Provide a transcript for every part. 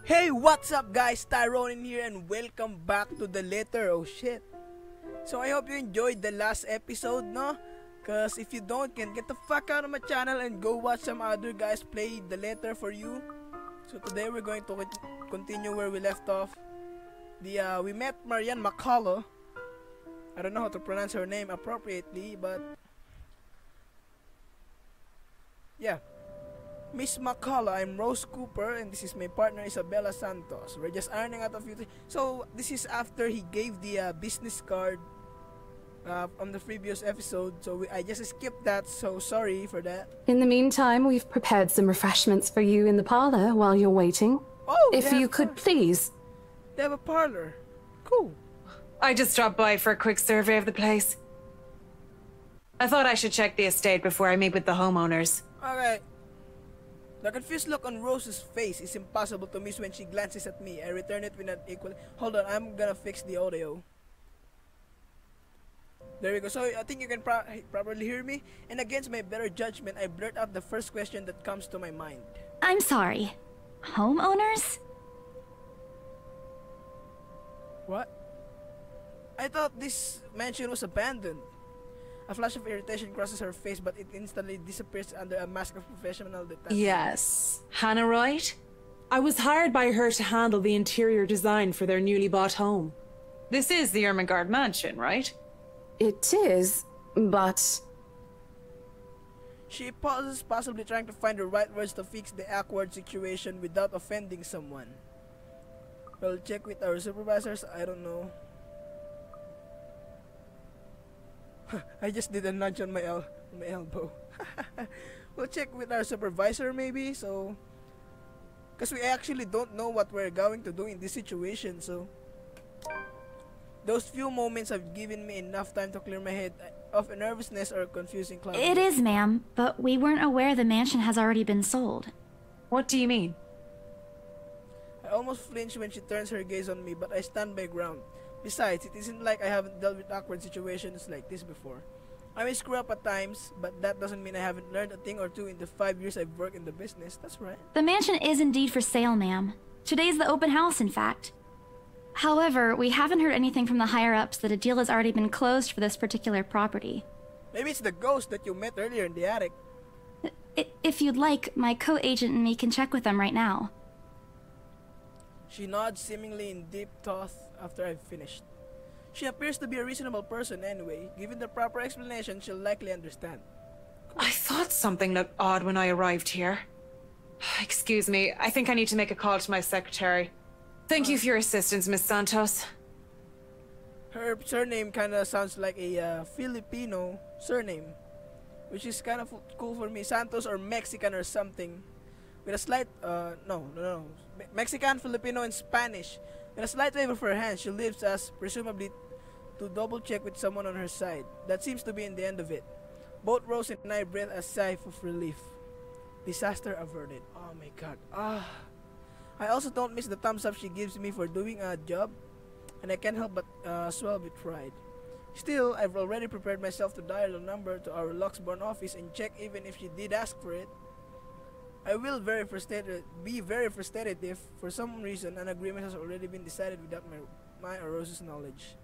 Hey, what's up guys? Tyrone in here and welcome back to the letter. Oh shit. So I hope you enjoyed the last episode, no? Cause if you don't, can get the fuck out of my channel and go watch some other guys play the letter for you. So today we're going to continue where we left off. We met Marianne McCullough. I don't know how to pronounce her name appropriately, but yeah. Miss McCullough, I'm Rose Cooper and this is my partner Isabella Santos. We're just ironing out a few things. So this is after he gave the business card on the previous episode. So I just skipped that, so sorry for that. In the meantime, we've prepared some refreshments for you in the parlor while you're waiting. Oh, if you could please. They have a parlor. Cool. I just dropped by for a quick survey of the place. I thought I should check the estate before I meet with the homeowners. Okay. The confused look on Rose's face is impossible to miss when she glances at me. I return it with an equal... Hold on, I'm gonna fix the audio. There we go. So I think you can properly hear me. And against my better judgment, I blurt out the first question that comes to my mind. I'm sorry. Homeowners? What? I thought this mansion was abandoned. A flash of irritation crosses her face, but it instantly disappears under a mask of professional detachment. Yes. Hannah, right? I was hired by her to handle the interior design for their newly bought home. This is the Ermengarde mansion, right? It is, but... She pauses, possibly trying to find the right words to fix the awkward situation without offending someone. We'll check with our supervisors, I don't know. I just did a nudge on my elbow. We'll check with our supervisor maybe, so... Because we actually don't know what we're going to do in this situation, so... Those few moments have given me enough time to clear my head of nervousness or confusing clouds. It is, ma'am, but we weren't aware the mansion has already been sold. What do you mean? I almost flinch when she turns her gaze on me, but I stand my ground. Besides, it isn't like I haven't dealt with awkward situations like this before. I may screw up at times, but that doesn't mean I haven't learned a thing or two in the 5 years I've worked in the business. That's right. The mansion is indeed for sale, ma'am. Today's the open house, in fact. However, we haven't heard anything from the higher-ups that a deal has already been closed for this particular property. Maybe it's the ghost that you met earlier in the attic. If you'd like, my co-agent and me can check with them right now. She nods, seemingly in deep thought after I've finished. She appears to be a reasonable person anyway. Given the proper explanation, she'll likely understand. I thought something looked odd when I arrived here. Excuse me, I think I need to make a call to my secretary. Thank you for your assistance, Miss Santos. Her surname kinda sounds like a Filipino surname, which is kind of cool for me. Santos or Mexican or something. With a slight, no. Mexican, Filipino, and Spanish. With a slight wave of her hand, she leaves us, presumably to double check with someone on her side. That seems to be in the end of it. Both Rose and I breathe a sigh of relief. Disaster averted. Oh my god. I also don't miss the thumbs up she gives me for doing a job, and I can't help but swell with pride. Still, I've already prepared myself to dial the number to our Luxbourne office and check even if she did ask for it. I will be very frustrated if, for some reason, an agreement has already been decided without my or Rose's knowledge.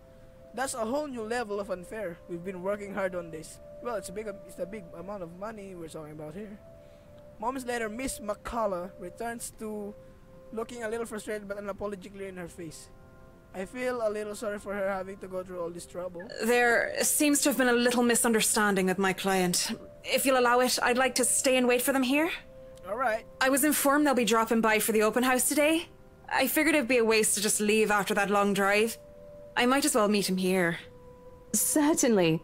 That's a whole new level of unfair. We've been working hard on this. Well, it's a big amount of money we're talking about here. Moments later, Miss McCullough returns to looking a little frustrated but unapologetically in her face. I feel a little sorry for her having to go through all this trouble. There seems to have been a little misunderstanding with my client. If you'll allow it, I'd like to stay and wait for them here. Alright. I was informed they'll be dropping by for the open house today. I figured it'd be a waste to just leave after that long drive. I might as well meet him here. Certainly.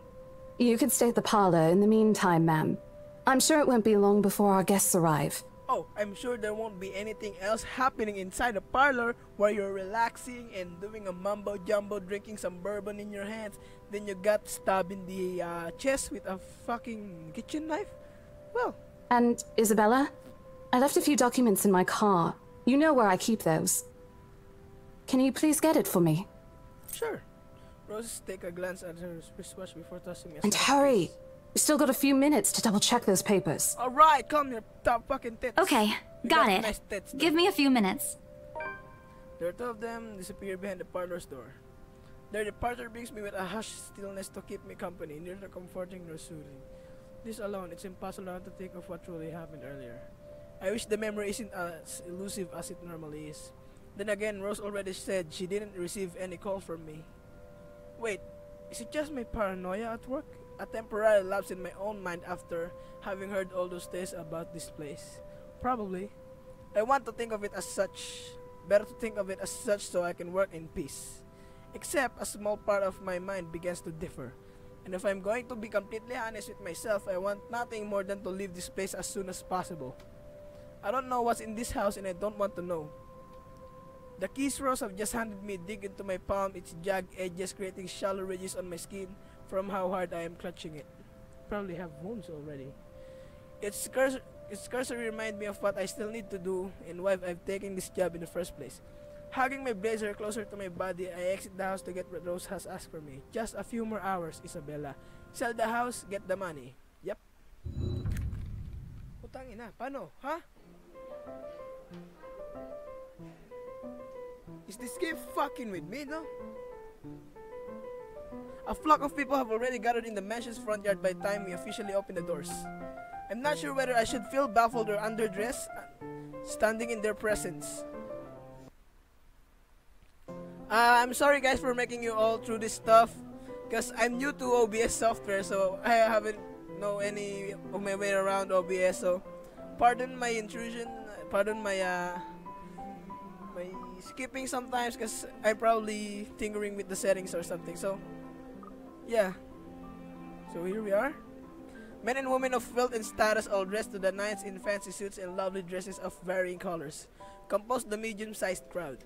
You could stay at the parlor in the meantime, ma'am. I'm sure it won't be long before our guests arrive. Oh, I'm sure there won't be anything else happening inside the parlor while you're relaxing and doing a mumbo-jumbo, drinking some bourbon in your hands. Then you got stabbed in the chest with a fucking kitchen knife? Well. And, Isabella? I left a few documents in my car. You know where I keep those. Can you please get it for me? Sure. Rose take a glance at her wristwatch before tossing me a And hurry! We've still got a few minutes to double check those papers. Alright, come here, top fucking tits. Okay, got it. Nice tits, Give me a few minutes. The two of them disappear behind the parlor's door. Their departure brings me with a hushed stillness to keep me company, neither comforting nor soothing. This alone, it's impossible not to think of what truly happened earlier. I wish the memory isn't as elusive as it normally is. Then again, Rose already said she didn't receive any call from me. Wait, is it just my paranoia at work? A temporary lapse in my own mind after having heard all those tales about this place? Probably. I want to think of it as such. Better to think of it as such so I can work in peace. Except a small part of my mind begins to differ. And if I'm going to be completely honest with myself, I want nothing more than to leave this place as soon as possible. I don't know what's in this house and I don't want to know. The keys Rose have just handed me dig into my palm, its jagged edges creating shallow ridges on my skin from how hard I am clutching it. Probably have wounds already. Its cursory remind me of what I still need to do and why I've taken this job in the first place. Hugging my blazer closer to my body, I exit the house to get what Rose has asked for me. Just a few more hours, Isabella. Sell the house, get the money. Yep. Putang ina, paano? Ha? Is this game fucking with me, no? A flock of people have already gathered in the mansion's front yard by the time we officially open the doors. I'm not sure whether I should feel baffled or underdressed, standing in their presence. I'm sorry guys for making you all through this stuff, because I'm new to OBS software, so I haven't know any of my way around OBS, so pardon my intrusion, pardon my my skipping sometimes, because I'm probably tinkering with the settings or something, so yeah. So here we are. Men and women of wealth and status all dressed to the nines in fancy suits and lovely dresses of varying colors compose the medium-sized crowd.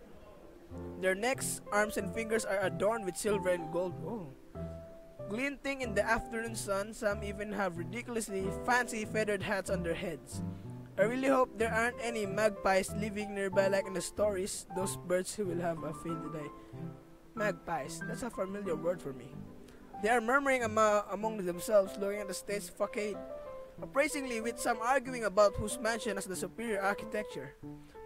Their necks, arms, and fingers are adorned with silver and gold. Oh. Glinting in the afternoon sun, some even have ridiculously fancy feathered hats on their heads. I really hope there aren't any magpies living nearby like in the stories, those birds who will have a field day. Magpies, that's a familiar word for me. They are murmuring among themselves, looking at the state's facade, appraisingly, with some arguing about whose mansion has the superior architecture.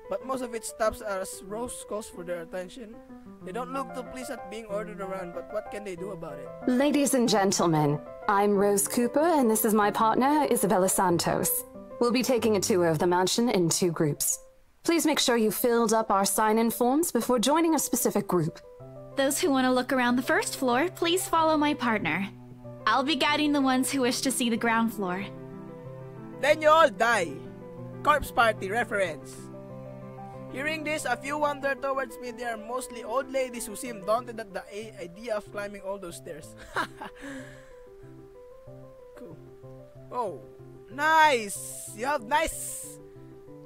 But most of it stops as Rose calls for their attention. They don't look too pleased at being ordered around, but what can they do about it? Ladies and gentlemen, I'm Rose Cooper, and this is my partner, Isabella Santos. We'll be taking a tour of the mansion in 2 groups. Please make sure you filled up our sign-in forms before joining a specific group. Those who want to look around the first floor, please follow my partner. I'll be guiding the ones who wish to see the ground floor. Then you all die. Corpse Party reference. Hearing this, a few wander towards me. They are mostly old ladies who seem daunted at the idea of climbing all those stairs. Cool. Oh, nice! You have nice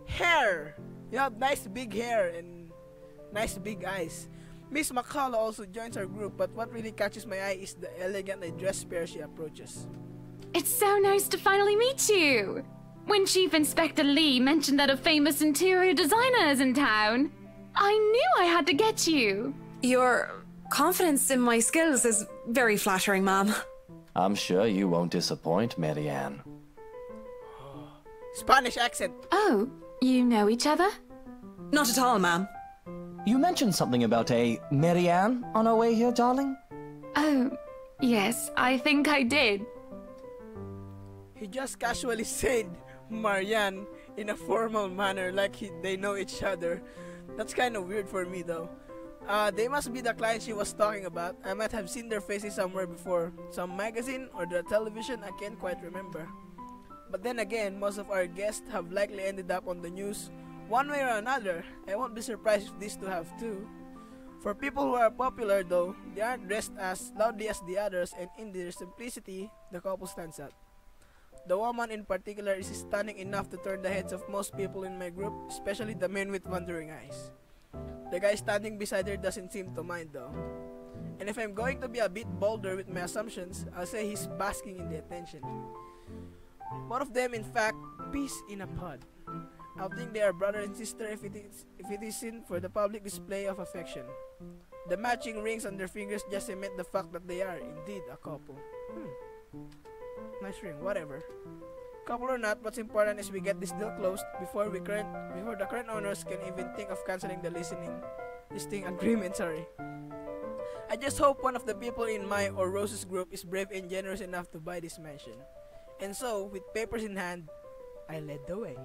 hair. You have nice big hair and nice big eyes. Miss McCullough also joins our group, but what really catches my eye is the elegantly dressed pair she approaches. It's so nice to finally meet you! When Chief Inspector Lee mentioned that a famous interior designer is in town, I knew I had to get you. Your confidence in my skills is very flattering, ma'am. I'm sure you won't disappoint, Marianne. Spanish accent. Oh, you know each other? Not at all, ma'am. You mentioned something about a Marianne on our way here, darling? Oh, yes, I think I did. He just casually said Marianne in a formal manner like they know each other. That's kind of weird for me though. They must be the clients she was talking about. I might have seen their faces somewhere before. Some magazine or the television, I can't quite remember. But then again, most of our guests have likely ended up on the news one way or another. I won't be surprised if these two have too. For people who are popular though, they aren't dressed as loudly as the others, and in their simplicity, the couple stands out. The woman in particular is stunning enough to turn the heads of most people in my group, especially the men with wandering eyes. The guy standing beside her doesn't seem to mind though. And if I'm going to be a bit bolder with my assumptions, I'll say he's basking in the attention. Both of them, in fact, peace in a pod. I'll think they are brother and sister if it isn't for the public display of affection. The matching rings on their fingers just cement the fact that they are indeed a couple. Nice ring, whatever. Couple or not, what's important is we get this deal closed before the current owners can even think of canceling the listing agreement, sorry. I just hope one of the people in my or Rose's group is brave and generous enough to buy this mansion. And so, with papers in hand, I led the way.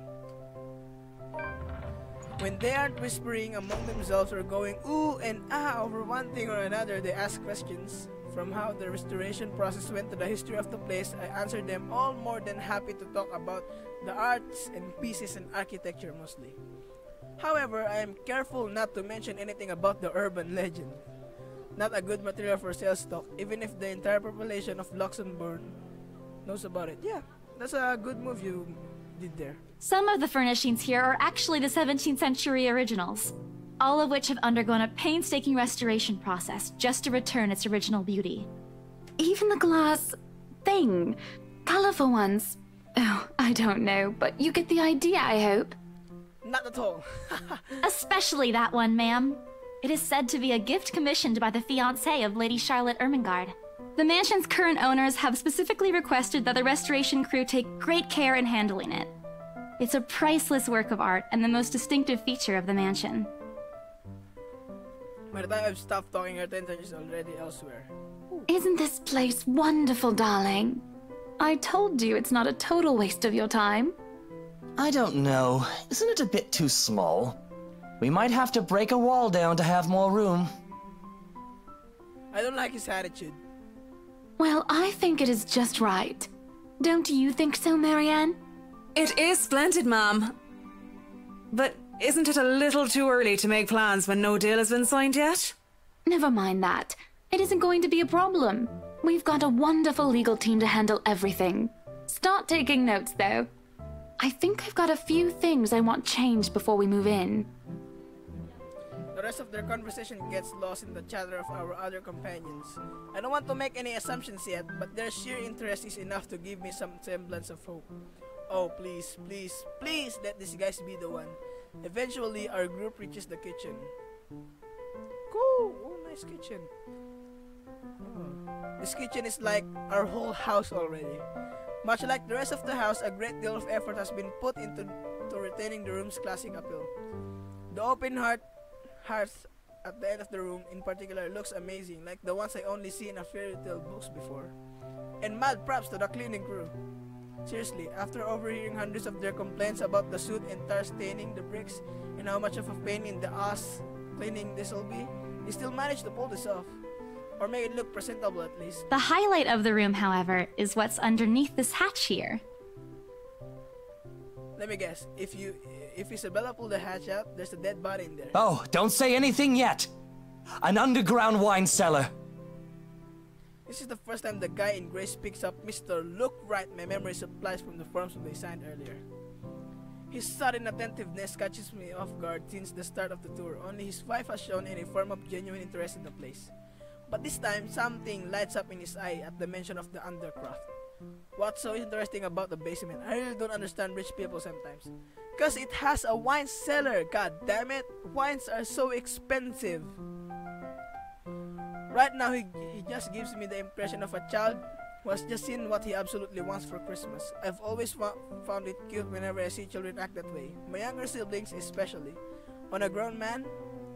When they aren't whispering among themselves or going ooh and ah over one thing or another, they ask questions. From how the restoration process went to the history of the place, I answered them all more than happy to talk about the arts and pieces and architecture mostly. However, I am careful not to mention anything about the urban legend. Not a good material for sales talk, even if the entire population of Luxembourg knows about it. Yeah, that's a good move you did there. Some of the furnishings here are actually the 17th century originals, all of which have undergone a painstaking restoration process just to return its original beauty. Even the glass thing. Colorful ones. Oh, I don't know, but you get the idea, I hope. Not at all. Especially that one, ma'am. It is said to be a gift commissioned by the fiancé of Lady Charlotte Ermengarde. The mansion's current owners have specifically requested that the restoration crew take great care in handling it. It's a priceless work of art and the most distinctive feature of the mansion. By the time I've stopped talking, her attention is already elsewhere. Isn't this place wonderful, darling? I told you it's not a total waste of your time. I don't know. Isn't it a bit too small? We might have to break a wall down to have more room. I don't like his attitude. Well, I think it is just right. Don't you think so, Marianne? It is splendid, ma'am. But isn't it a little too early to make plans when no deal has been signed yet? Never mind that. It isn't going to be a problem. We've got a wonderful legal team to handle everything. Start taking notes, though. I think I've got a few things I want changed before we move in. The rest of their conversation gets lost in the chatter of our other companions. I don't want to make any assumptions yet, but their sheer interest is enough to give me some semblance of hope. Oh, please, please, please let these guys be the one. Eventually, our group reaches the kitchen. Cool! Oh, nice kitchen. Oh. This kitchen is like our whole house already. Much like the rest of the house, a great deal of effort has been put into retaining the room's classic appeal. The open hearth at the end of the room in particular looks amazing, like the ones I only see in a fairy tale books before. And mad props to the cleaning crew. Seriously, after overhearing hundreds of their complaints about the soot and tar staining the bricks and how much of a pain in the ass cleaning this will be, they still managed to pull this off. Or make it look presentable at least. The highlight of the room, however, is what's underneath this hatch here. Let me guess, if Isabella pulled the hatch out, there's a dead body in there. Oh, don't say anything yet! An underground wine cellar! This is the first time the guy in gray picks up Mr. Look Right my memory supplies from the forms they signed earlier. His sudden attentiveness catches me off guard since the start of the tour. Only his wife has shown any form of genuine interest in the place. But this time, something lights up in his eye at the mention of the undercroft. What's so interesting about the basement? I really don't understand rich people sometimes. Cause it has a wine cellar, god damn it! Wines are so expensive. Right now, he just gives me the impression of a child who has just seen what he absolutely wants for Christmas. I've always found it cute whenever I see children act that way. My younger siblings especially. On a grown man,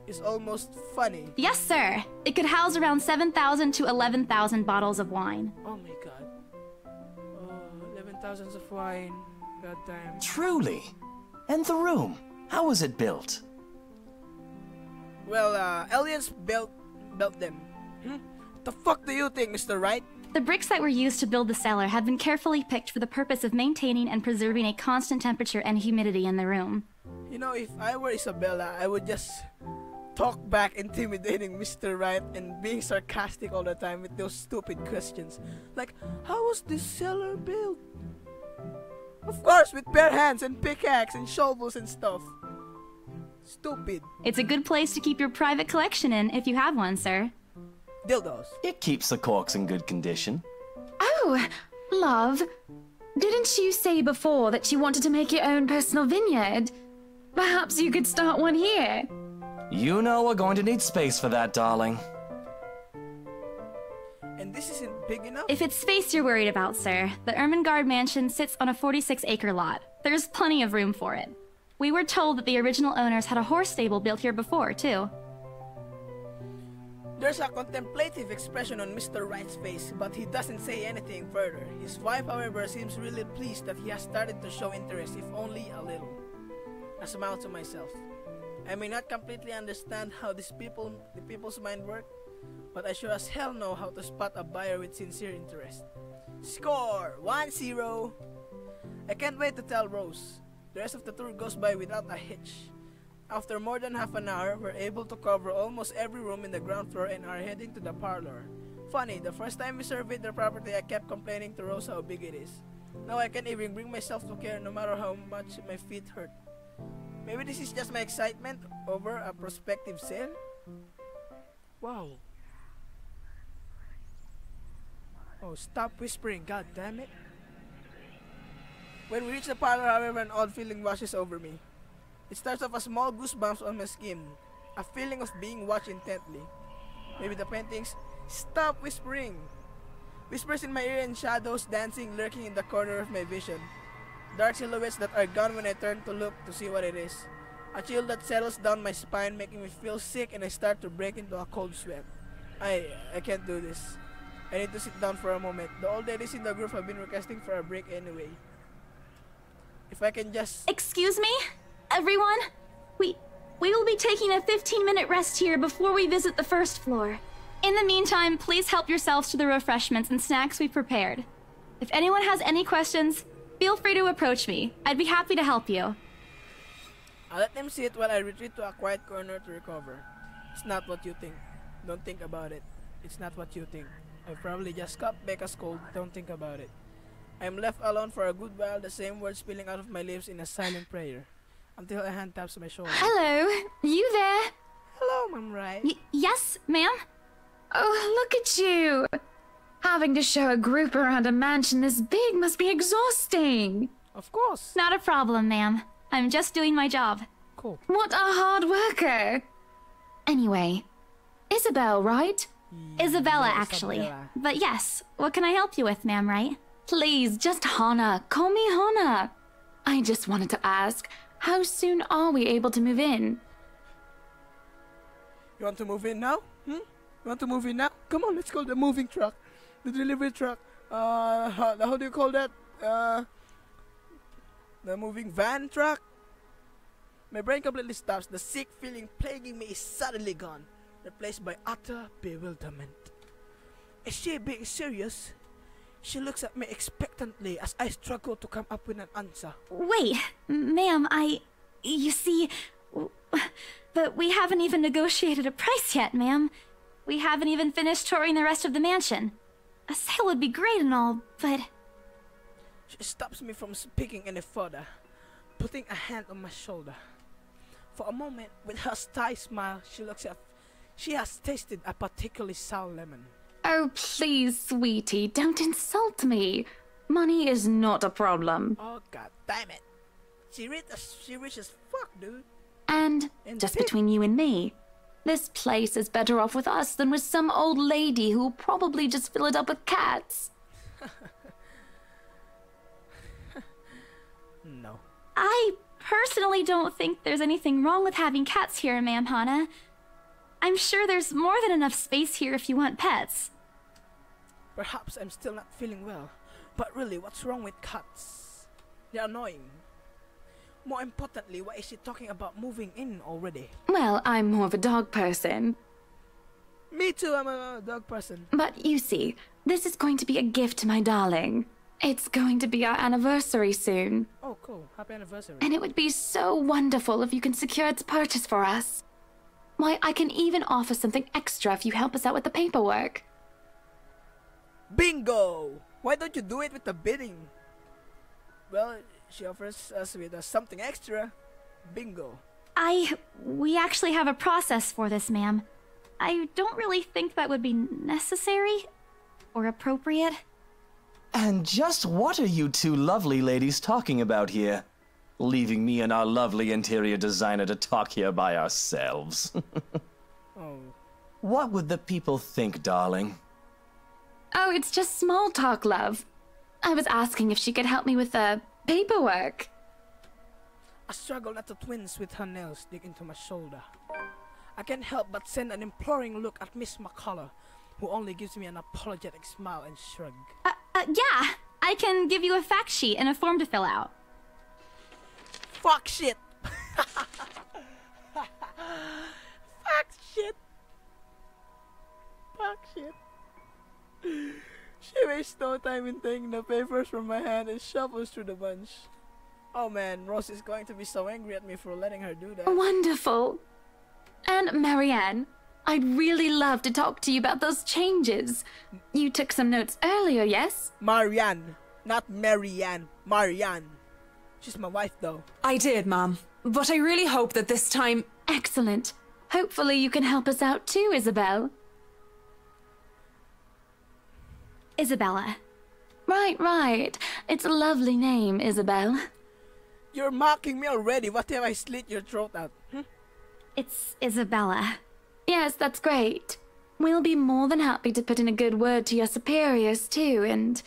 it's almost funny. Yes, sir. It could house around 7,000 to 11,000 bottles of wine. Oh my god. Oh, 11,000 of wine. God damn. Truly? And the room? How was it built? Well, aliens built them. What the fuck do you think, Mr. Wright? The bricks that were used to build the cellar have been carefully picked for the purpose of maintaining and preserving a constant temperature and humidity in the room. You know, if I were Isabella, I would just talk back intimidating Mr. Wright and being sarcastic all the time with those stupid questions. Like, how was this cellar built? Of course, with bare hands and pickaxe and shovels and stuff. Stupid. It's a good place to keep your private collection in if you have one, sir. Dildos. It keeps the corks in good condition. Oh, love. Didn't you say before that you wanted to make your own personal vineyard? Perhaps you could start one here. You know we're going to need space for that, darling. And this isn't big enough? If it's space you're worried about, sir, the Ermengarde mansion sits on a 46-acre lot. There's plenty of room for it. We were told that the original owners had a horse stable built here before, too. There's a contemplative expression on Mr. Wright's face, but he doesn't say anything further. His wife, however, seems really pleased that he has started to show interest, if only a little. I smile to myself. I may not completely understand how the people's mind work, but I sure as hell know how to spot a buyer with sincere interest. Score! 1-0! I can't wait to tell Rose. The rest of the tour goes by without a hitch. After more than half an hour, we're able to cover almost every room in the ground floor and are heading to the parlor. Funny, the first time we surveyed the property, I kept complaining to Rose how big it is. Now I can't even bring myself to care no matter how much my feet hurt. Maybe this is just my excitement over a prospective sale? Wow. Oh, stop whispering, god damn it. When we reach the parlor, however, an odd feeling washes over me. It starts off as small goosebumps on my skin, a feeling of being watched intently. Maybe the paintings, stop whispering. Whispers in my ear and shadows dancing, lurking in the corner of my vision. Dark silhouettes that are gone when I turn to look to see what it is. A chill that settles down my spine, making me feel sick, and I start to break into a cold sweat. I can't do this. I need to sit down for a moment. The old ladies in the group have been requesting for a break anyway. If I can just... Excuse me? Everyone? We will be taking a 15-minute rest here before we visit the first floor. In the meantime, please help yourselves to the refreshments and snacks we prepared. If anyone has any questions, feel free to approach me. I'd be happy to help you. I'll let them sit while I retreat to a quiet corner to recover. It's not what you think. Don't think about it. It's not what you think. I probably just caught Becca's cold. Don't think about it. I'm left alone for a good while, the same words spilling out of my lips in a silent prayer. Until a hand taps my shoulder. Hello, you there? Hello, Mom Wright. Yes, ma'am? Oh, look at you! Having to show a group around a mansion this big must be exhausting. Of course. Not a problem, ma'am. I'm just doing my job. Cool. What a hard worker! Anyway, Isabel, right? Isabella, Yeah, actually. Isabella. But yes, what can I help you with, ma'am, right? Please, just Hana. Call me Hana. I just wanted to ask, how soon are we able to move in? You want to move in now? You want to move in now? Come on, let's call the moving truck. The delivery truck. How do you call that? The moving van truck? My brain completely stops. The sick feeling plaguing me is suddenly gone, replaced by utter bewilderment. Is she being serious? She looks at me expectantly as I struggle to come up with an answer. Wait, ma'am, you see, but we haven't even negotiated a price yet, ma'am. We haven't even finished touring the rest of the mansion. A sale would be great and all, but... She stops me from speaking any further, putting a hand on my shoulder. For a moment, with her sly smile, she looks as if she has tasted a particularly sour lemon. Oh, please, sweetie, don't insult me. Money is not a problem. Oh, god damn it. She rich as fuck, dude. And just between you and me, this place is better off with us than with some old lady who will probably just fill it up with cats. No. I personally don't think there's anything wrong with having cats here, ma'am Hana. I'm sure there's more than enough space here if you want pets. Perhaps I'm still not feeling well, but really, what's wrong with cats? They're annoying. More importantly, why is she talking about moving in already? Well, I'm more of a dog person. Me too, I'm a dog person. But you see, this is going to be a gift to my darling. It's going to be our anniversary soon. Oh, cool. Happy anniversary. And it would be so wonderful if you can secure its purchase for us. Why, I can even offer something extra if you help us out with the paperwork. Bingo! Why don't you do it with the bidding? Well, she offers us with something extra. Bingo. We actually have a process for this, ma'am. I don't really think that would be necessary or appropriate. And just what are you two lovely ladies talking about here? Leaving me and our lovely interior designer to talk here by ourselves. Oh. What would the people think, darling? Oh, it's just small talk, love. I was asking if she could help me with the paperwork. I struggle not to twinge with her nails dig into my shoulder. I can't help but send an imploring look at Miss McCullough, who only gives me an apologetic smile and shrug. Yeah, I can give you a fact sheet and a form to fill out. Fuck shit! Fuck shit! Fuck shit! She wastes no time in taking the papers from my hand and shuffles through the bunch. Oh man, Rose is going to be so angry at me for letting her do that. Wonderful. And Marianne, I'd really love to talk to you about those changes. You took some notes earlier, yes? Marianne, not Marianne. Marianne. She's my wife though. I did, Mom. But I really hope that this time... Excellent. Hopefully you can help us out too, Isabel. Isabella. Right. It's a lovely name, Isabel. You're mocking me already. What if I slit your throat out? It's Isabella. Yes, that's great. We'll be more than happy to put in a good word to your superiors too, and...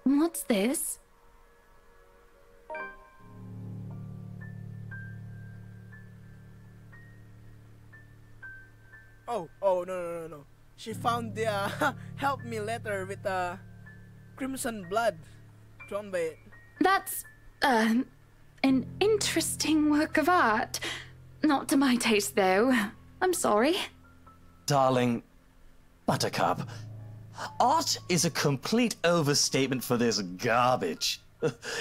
What's this? Oh, no. She found the help me letter with crimson blood drawn by it. That's, an interesting work of art. Not to my taste, though. I'm sorry. Darling, Buttercup, art is a complete overstatement for this garbage.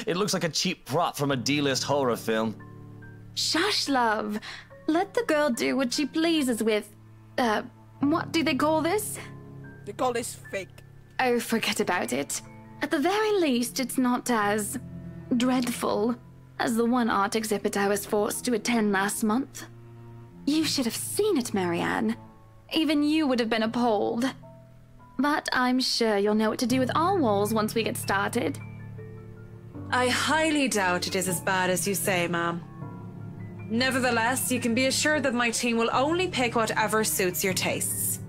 It looks like a cheap prop from a D-list horror film. Shush, love. Let the girl do what she pleases with, what do they call this? They call this fake. Oh, forget about it. At the very least, it's not as dreadful as the one art exhibit I was forced to attend last month. You should have seen it, Marianne. Even you would have been appalled. But I'm sure you'll know what to do with our walls once we get started. I highly doubt it is as bad as you say, Ma'am. Nevertheless, you can be assured that my team will only pick whatever suits your tastes.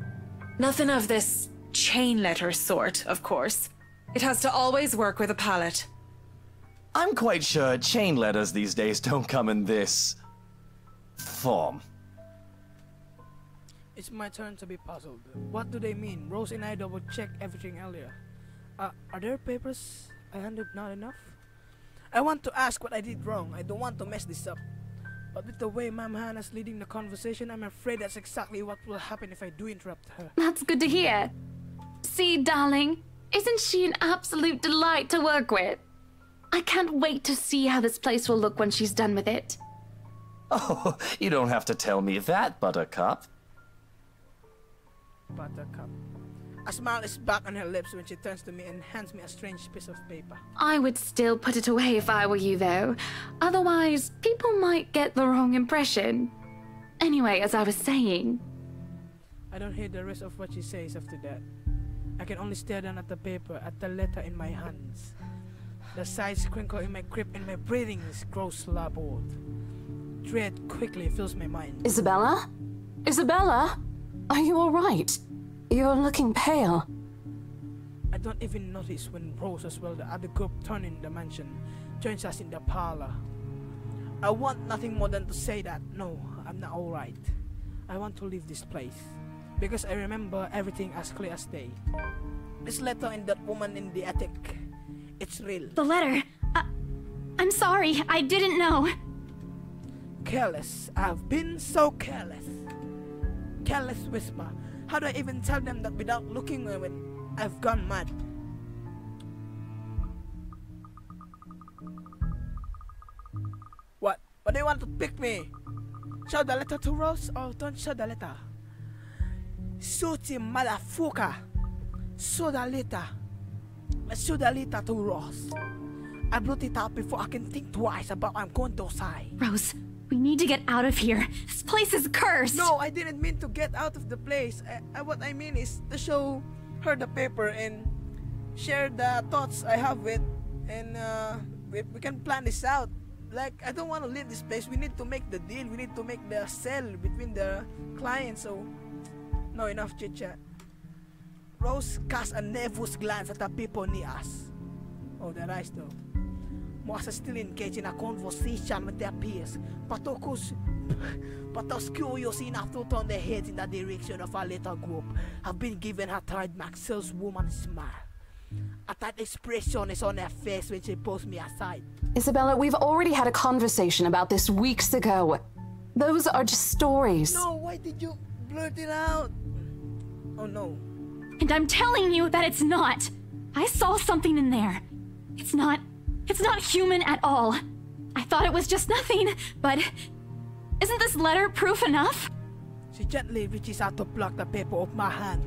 Nothing of this chain letter sort, of course. It has to always work with a palette. I'm quite sure chain letters these days don't come in this form. It's my turn to be puzzled. What do they mean? Rose and I double-checked everything earlier. Are there papers I handled not enough? I want to ask what I did wrong. I don't want to mess this up. But with the way Ma'am Hannah's leading the conversation, I'm afraid that's exactly what will happen if I do interrupt her. That's good to hear. See, darling, isn't she an absolute delight to work with? I can't wait to see how this place will look when she's done with it. Oh, you don't have to tell me that, Buttercup. Buttercup. A smile is back on her lips when she turns to me and hands me a strange piece of paper. I would still put it away if I were you, though. Otherwise, people might get the wrong impression. Anyway, as I was saying... I don't hear the rest of what she says after that. I can only stare down at the paper, at the letter in my hands. The sides crinkle in my grip and my breathing grows labored. Dread quickly fills my mind. Isabella? Isabella? Are you all right? You're looking pale. I don't even notice when Rose, as well the other group turn in the mansion, joins us in the parlor. I want nothing more than to say that, no, I'm not alright. I want to leave this place. Because I remember everything as clear as day. This letter and that woman in the attic, it's real. The letter. I'm sorry, I didn't know. Careless. I've been so careless. Careless whisper. How do I even tell them that without looking when I've gone mad? What? What do you want to pick me? Show the letter to Rose or don't show the letter? Shooty motherfucker. Show the letter. Let's show the letter to Rose. I brought it out before I can think twice about what I'm going to say. Rose, we need to get out of here. This place is cursed. No, I didn't mean to get out of the place. What I mean is to show her the paper and share the thoughts I have with, and we can plan this out. Like, I don't want to leave this place. We need to make the deal. We need to make the sale between the clients. So, no, enough chit chat. Rose cast a nervous glance at the people near us. Oh, their eyes though. Was still engaged in a conversation with their peers. Patokus But those curious enough to turn their heads in the direction of our little group have been given her trademark saleswoman smile. A tight expression is on her face when she pulls me aside. Isabella, we've already had a conversation about this weeks ago. Those are just stories. No, why did you blurt it out? Oh no. And I'm telling you that it's not. I saw something in there. It's not human at all. I thought it was just nothing, but isn't this letter proof enough? She gently reaches out to pluck the paper off my hand.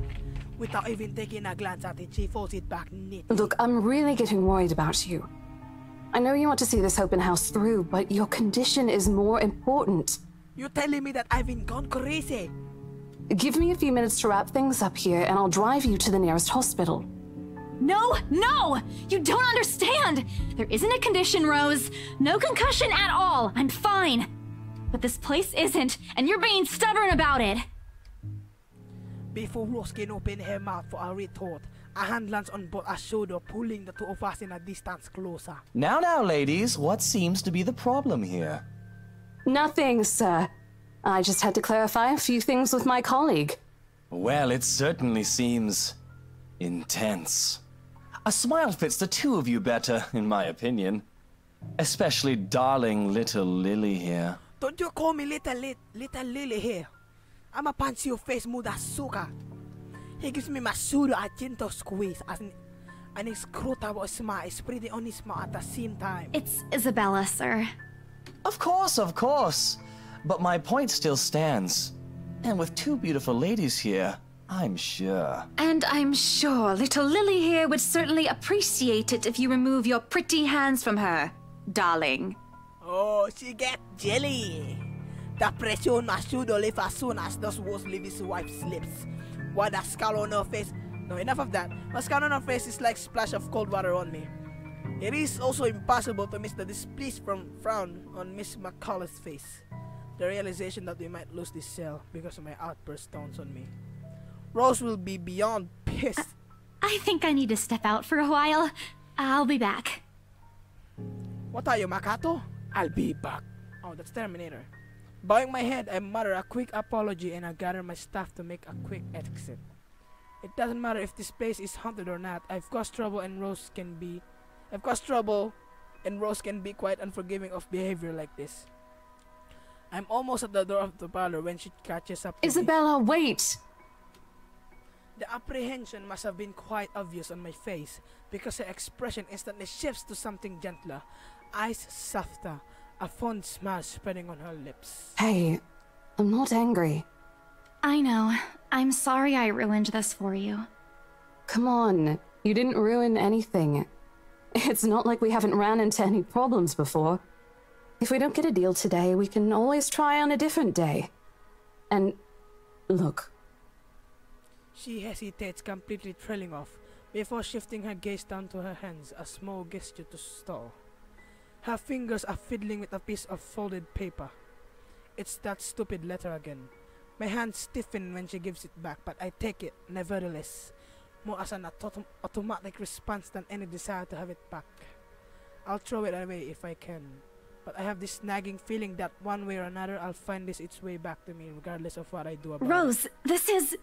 Without even taking a glance at it, she folds it back neatly. Look, I'm really getting worried about you. I know you want to see this open house through, but your condition is more important. You're telling me that I've been gone crazy? Give me a few minutes to wrap things up here, and I'll drive you to the nearest hospital. No! You don't understand! There isn't a condition, Rose. No concussion at all. I'm fine. But this place isn't, and you're being stubborn about it. Before Rose can open her mouth for a retort, a hand lands on both our shoulder, pulling the two of us in a distance closer. Now, ladies, what seems to be the problem here? Nothing, sir. I just had to clarify a few things with my colleague. Well, it certainly seems intense. A smile fits the two of you better, in my opinion. Especially darling little Lily here. Don't you call me little Lily here. I'm a punch your face Mudasuka. He gives me my pseudo a gentle squeeze as an inscrutable smile spreading on his mouth at the same time. It's Isabella, sir. Of course. But my point still stands. And with two beautiful ladies here, I'm sure. And I'm sure little Lily here would certainly appreciate it if you remove your pretty hands from her, darling. Oh, she get jelly. The pressure on my shoulder leave as soon as those words leave his wife's lips. While the scowl on her face... No, enough of that. My scowl on her face is like a splash of cold water on me. It is also impossible to miss the displeased frown on Miss McCullough's face. The realization that we might lose this cell because of my outburst dawns on me. Rose will be beyond pissed. I think I need to step out for a while. I'll be back. What are you, Makato? I'll be back. Oh, that's Terminator. Bowing my head, I mutter a quick apology and I gather my stuff to make a quick exit. It doesn't matter if this place is haunted or not. I've caused trouble and Rose can be quite unforgiving of behavior like this. I'm almost at the door of the parlor when she catches up to Isabella, me. wait! The apprehension must have been quite obvious on my face because her expression instantly shifts to something gentler, eyes softer, a fond smile spreading on her lips. Hey, I'm not angry. I know. I'm sorry I ruined this for you. Come on, you didn't ruin anything. It's not like we haven't ran into any problems before. If we don't get a deal today, we can always try on a different day. And look. She hesitates, completely trailing off, before shifting her gaze down to her hands, a small gesture to stall. Her fingers are fiddling with a piece of folded paper. It's that stupid letter again. My hands stiffen when she gives it back, but I take it, nevertheless, more as an automatic response than any desire to have it back. I'll throw it away if I can, but I have this nagging feeling that one way or another I'll find its way back to me regardless of what I do about it. Rose, this is...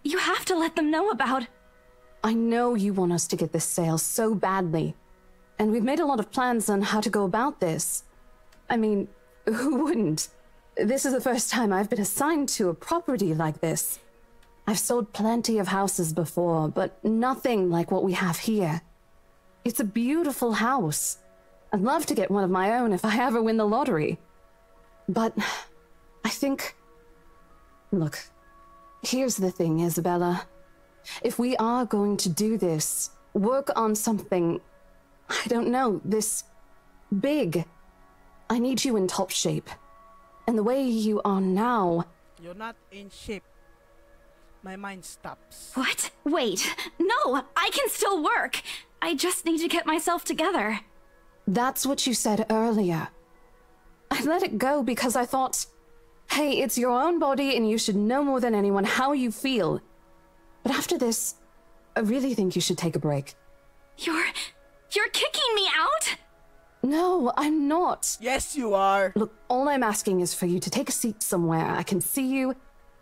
You have to let them know about... I know you want us to get this sale so badly, and we've made a lot of plans on how to go about this. I mean, who wouldn't? This is the first time I've been assigned to a property like this. I've sold plenty of houses before, but nothing like what we have here. It's a beautiful house. I'd love to get one of my own if I ever win the lottery. But I think... Look, here's the thing, Isabella. If we are going to do this, work on something, I don't know, this big, I need you in top shape. And the way you are now... You're not in shape. My mind stops. What? Wait. No, I can still work. I just need to get myself together. That's what you said earlier. I let it go because I thought, hey, it's your own body and you should know more than anyone how you feel. But after this, I really think you should take a break. You're kicking me out? No, I'm not. Yes, you are. Look, all I'm asking is for you to take a seat somewhere I can see you,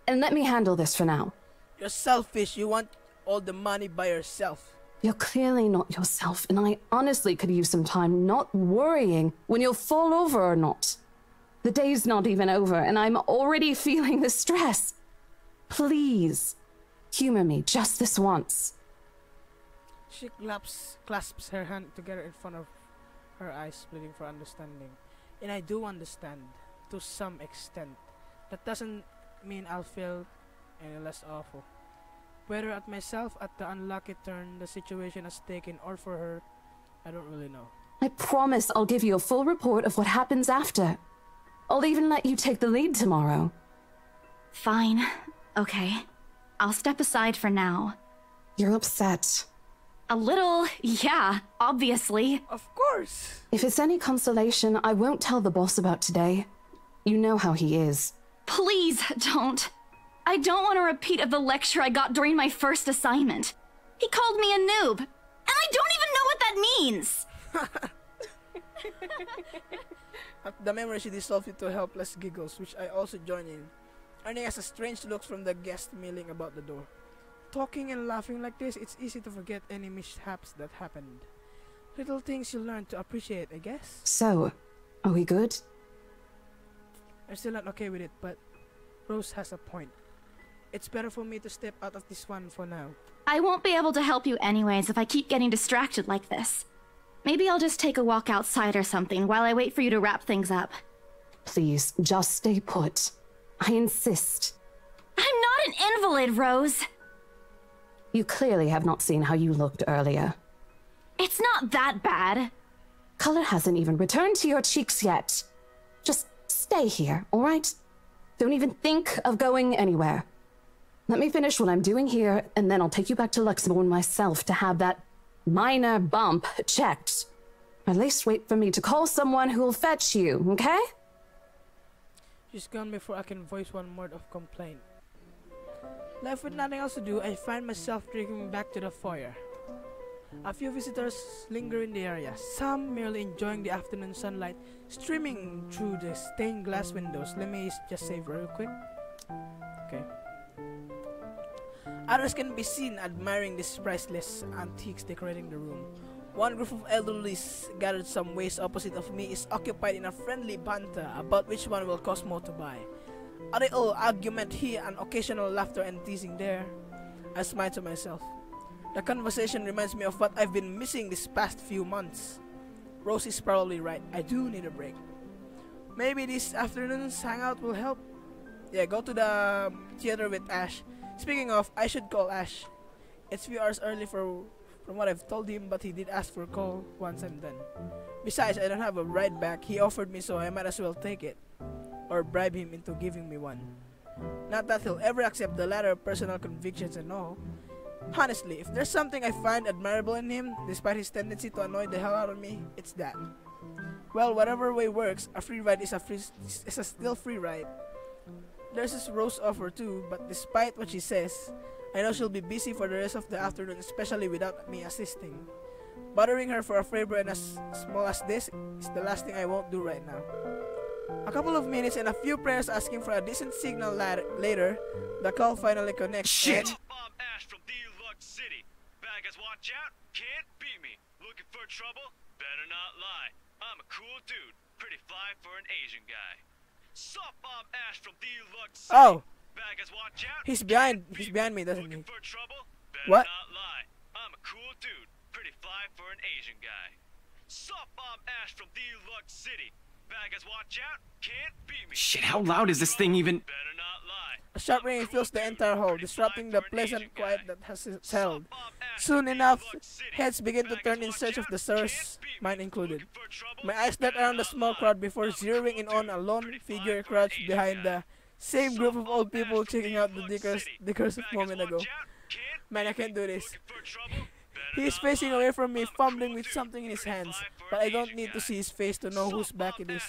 and let me handle this for now. You're selfish. You want all the money by yourself. You're clearly not yourself, and I honestly could use some time not worrying when you'll fall over or not. The day's not even over, and I'm already feeling the stress. Please, humor me just this once. She clasps her hand together in front of her eyes, splitting for understanding. And I do understand, to some extent. That doesn't mean I'll feel any less awful. Whether at myself, at the unlucky turn the situation has taken, or for her, I don't really know. I promise I'll give you a full report of what happens after. I'll even let you take the lead tomorrow. Fine. Okay. I'll step aside for now. You're upset. A little, yeah, obviously. Of course! If it's any consolation, I won't tell the boss about today. You know how he is. Please don't. I don't want a repeat of the lecture I got during my first assignment. He called me a noob, and I don't even know what that means! At the memory, she dissolved into helpless giggles, which I also joined in, earning us a strange looks from the guests milling about the door. Talking and laughing like this, it's easy to forget any mishaps that happened. Little things you learn to appreciate, I guess. So, are we good? I'm still not okay with it, but Rose has a point. It's better for me to step out of this one for now. I won't be able to help you anyways if I keep getting distracted like this. Maybe I'll just take a walk outside or something while I wait for you to wrap things up. Please, just stay put. I insist. I'm not an invalid, Rose. You clearly have not seen how you looked earlier. It's not that bad. Color hasn't even returned to your cheeks yet. Just stay here, all right? Don't even think of going anywhere. Let me finish what I'm doing here, and then I'll take you back to Luxembourg myself to have that minor bump checked. At least wait for me to call someone who'll fetch you, okay? She's gone before I can voice one word of complaint. Left with nothing else to do, I find myself drinking back to the foyer. A few visitors linger in the area, some merely enjoying the afternoon sunlight streaming through the stained glass windows. Let me just save real quick. Okay. Others can be seen admiring these priceless antiques decorating the room. One group of elderlies gathered some ways opposite of me is occupied in a friendly banter about which one will cost more to buy. A little argument here and occasional laughter and teasing there. I smile to myself. The conversation reminds me of what I've been missing these past few months. Rose is probably right. I do need a break. Maybe this afternoon's hangout will help. Yeah, go to the theater with Ash. Speaking of, I should call Ash. It's few hours early from what I've told him, but he did ask for a call once I'm done. Besides, I don't have a ride back. He offered me, so I might as well take it. Or bribe him into giving me one. Not that he'll ever accept the latter personal convictions and all. Honestly, if there's something I find admirable in him, despite his tendency to annoy the hell out of me, it's that. Well, whatever way works, a free ride is a still free ride. There's this Rose offer too, but despite what she says, I know she'll be busy for the rest of the afternoon, especially without me assisting. Bothering her for a favor and as small as this is the last thing I won't do right now. A couple of minutes and a few prayers asking for a decent signal later, the call finally connects. Shit! Bob Ash from Deluxe City. Baggers, watch out. Can't beat me. Looking for trouble? Better not lie. I'm a cool dude. Pretty fly for an Asian guy. Sup, Bob Ash from Deluxe City. Oh! Baggers, watch out. He's behind me, doesn't he? Looking for trouble? Better What? not lie. I'm a cool dude. Pretty fly for an Asian guy. Sup, Bob Ash from Deluxe City. Baggers, watch out. Can't beat me. Shit, how loud is this thing even? Better not lie. A sharp ringing fills the entire hall, disrupting the pleasant quiet that has settled. Soon enough, heads begin to turn in search of the source, mine included. My eyes dart around the small crowd before zeroing in on a lone figure crouched behind the same group of old people checking out the decorative moment ago. Man, I can't do this. He is facing away from me, fumbling with something in his hands, but I don't need to see his face to know whose back it is.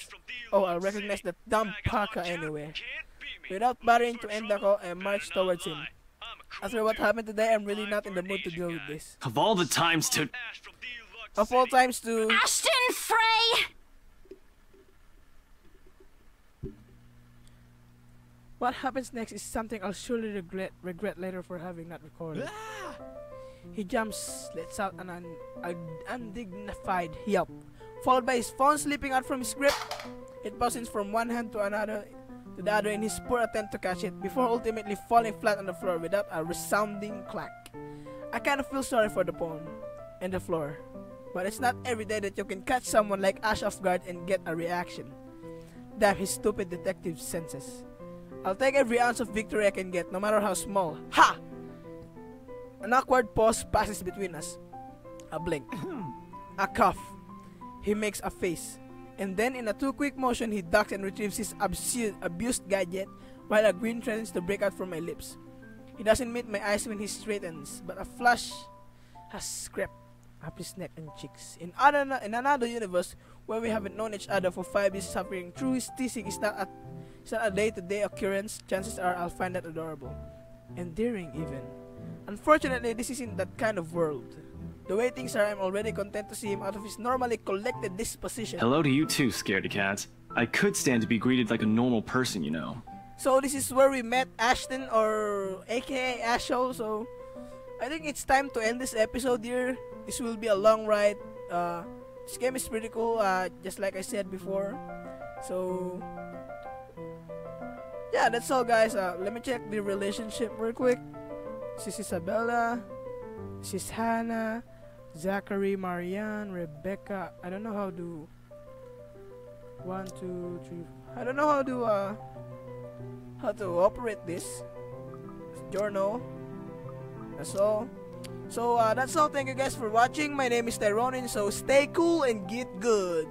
Oh, I'll recognize that dumb Paka anyway. Without bothering to end the call, I march towards him. After what happened today, I'm really not in the mood to deal with this. Of all the times to... of all times to... Ashton Frey! What happens next is something I'll surely regret later for having not recorded. He jumps, lets out an undignified yelp, followed by his phone slipping out from his grip. It bounces from one hand to the other in his poor attempt to catch it, before ultimately falling flat on the floor without a resounding clack. I kind of feel sorry for the phone and the floor, but it's not every day that you can catch someone like Ash off guard and get a reaction. Damn his stupid detective senses. I'll take every ounce of victory I can get, no matter how small. Ha! An awkward pause passes between us. A blink. A cough. He makes a face. And then in a too-quick motion, he ducks and retrieves his abused gadget, while a grin threatens to break out from my lips. He doesn't meet my eyes when he straightens, but a flush has crept up his neck and cheeks. In another universe, where we haven't known each other for 5 years, suffering through his teasing is not a day-to-day occurrence, chances are I'll find that adorable. Endearing, even. Unfortunately, this isn't that kind of world. The way things are, I'm already content to see him out of his normally collected disposition. Hello to you too, scaredy cat. I could stand to be greeted like a normal person, you know. So this is where we met Ashton, or aka Asho, so I think it's time to end this episode here. This will be a long ride. This game is pretty cool, just like I said before. So yeah, that's all guys. Let me check the relationship real quick. This is Isabella, this is Hannah, Zachary, Marianne, Rebecca. I don't know how to 1, 2, 3. I don't know how to operate this. Journal. That's all. So that's all. Thank you guys for watching. My name is Tyronin. So stay cool and get good.